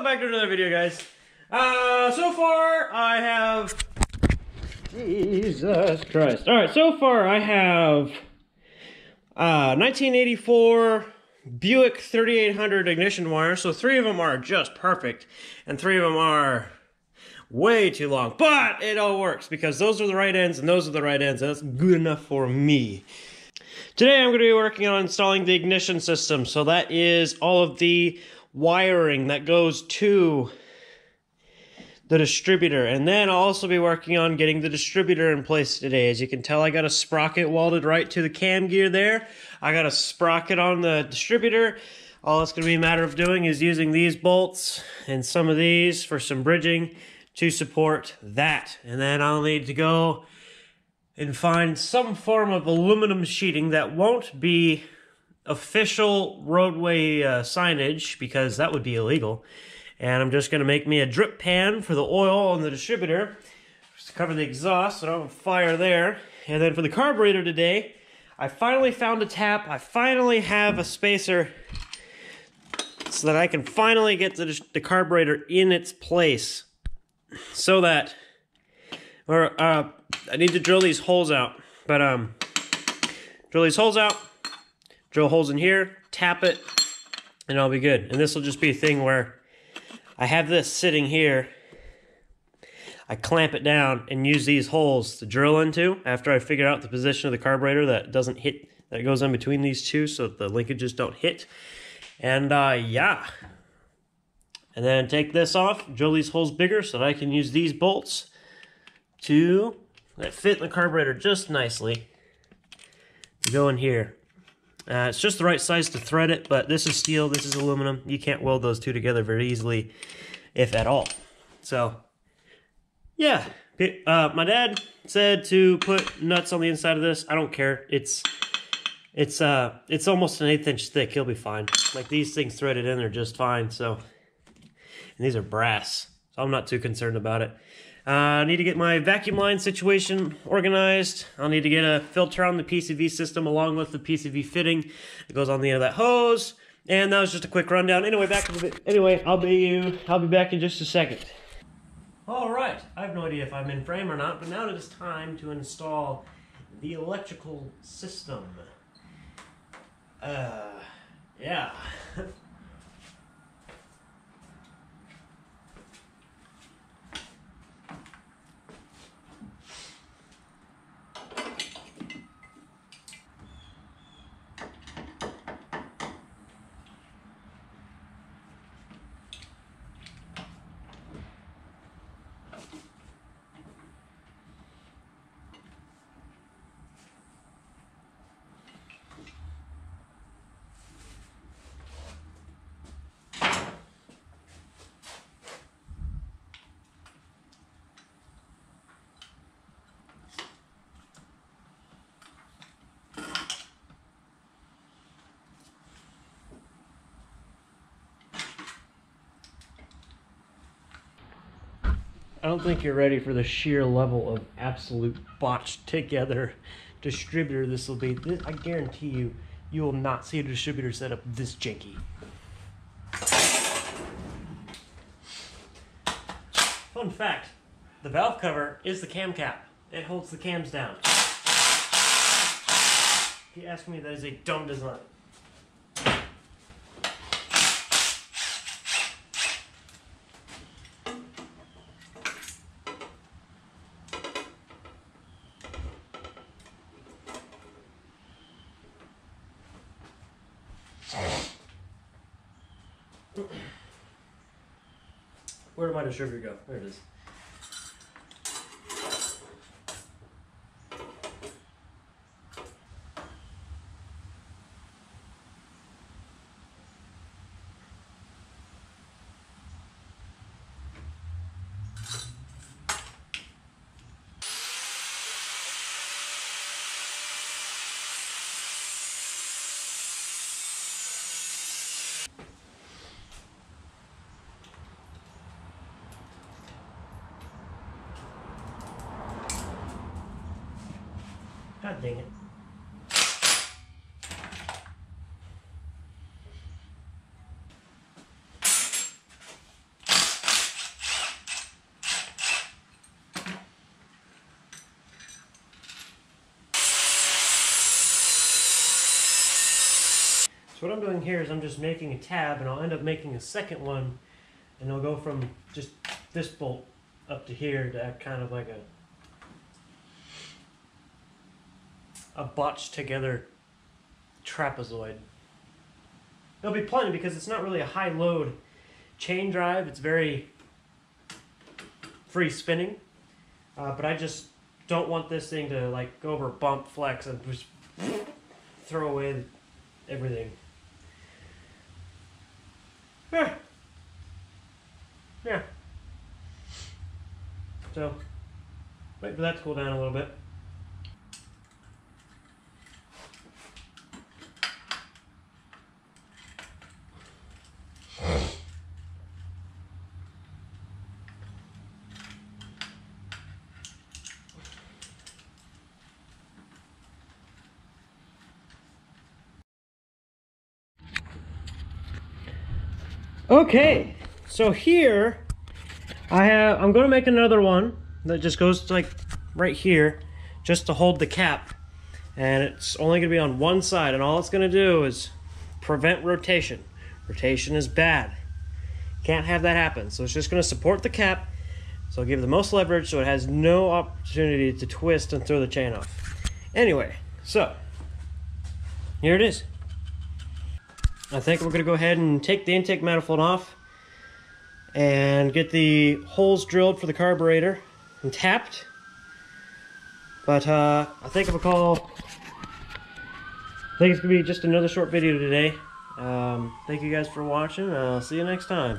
welcome back to another video, guys. So far I have... Jesus Christ. Alright, so far I have 1984 Buick 3800 ignition wires. So 3 of them are just perfect, and 3 of them are way too long. But it all works because those are the right ends and those are the right ends. And that's good enough for me. Today I'm going to be working on installing the ignition system. So that is all of the wiring that goes to the distributor. And then I'll also be working on getting the distributor in place today. As you can tell, I got a sprocket welded right to the cam gear there. I got a sprocket on the distributor. All it's going to be a matter of doing is using these bolts and some of these for some bridging to support that. And then I'll need to go and find some form of aluminum sheeting that won't be official roadway signage, because that would be illegal. And I'm just going to make me a drip pan for the oil on the distributor just to cover the exhaust so I don't fire there. And then for the carburetor today, I finally found a tap. I finally have a spacer so that I can finally get the carburetor in its place, so that I need to drill these holes out. But drill these holes out, drill holes in here, tap it, and I'll be good. And this will just be a thing where I have this sitting here, I clamp it down and use these holes to drill into after I figure out the position of the carburetor that doesn't hit, that goes in between these two so that the linkages don't hit. And yeah. And then take this off, drill these holes bigger so that I can use these bolts that fit in the carburetor just nicely to go in here. It's just the right size to thread it, but this is steel, this is aluminum. You can't weld those two together very easily, if at all. So, yeah. My dad said to put nuts on the inside of this. I don't care. It's almost an 1/8 inch thick. He'll be fine. Like, these things threaded in are just fine. So, and these are brass, so I'm not too concerned about it. I need to get my vacuum line situation organized. I'll need to get a filter on the PCV system along with the PCV fitting that goes on the end of that hose. And that was just a quick rundown. Anyway, I'll be back in just a second. All right, I have no idea if I'm in frame or not, but now it is time to install the electrical system. Yeah. I don't think you're ready for the sheer level of absolute botched together distributor this will be. I guarantee you, you will not see a distributor set up this janky. Fun fact, the valve cover is the cam cap. It holds the cams down. If you ask me, that is a dumb design. Where did my distributor go? There it is. God dang it. So what I'm doing here is I'm just making a tab, and I'll end up making a second one, and it'll go from just this bolt up to here to act kind of like a botched together trapezoid. There'll be plenty because it's not really a high load chain drive. It's very free spinning, but I just don't want this thing to like go over bump, flex, and just throw away everything. Yeah. So, wait for that to cool down a little bit. Okay, so here I'm going to make another one that just goes like right here, just to hold the cap, and it's only going to be on one side, and all it's going to do is prevent rotation. Rotation is bad. Can't have that happen. So it's just going to support the cap, so it'll give it the most leverage, so it has no opportunity to twist and throw the chain off. Anyway, so here it is. I think we're going to go ahead and take the intake manifold off and get the holes drilled for the carburetor and tapped. But I think it's going to be just another short video today. Thank you guys for watching. I'll see you next time.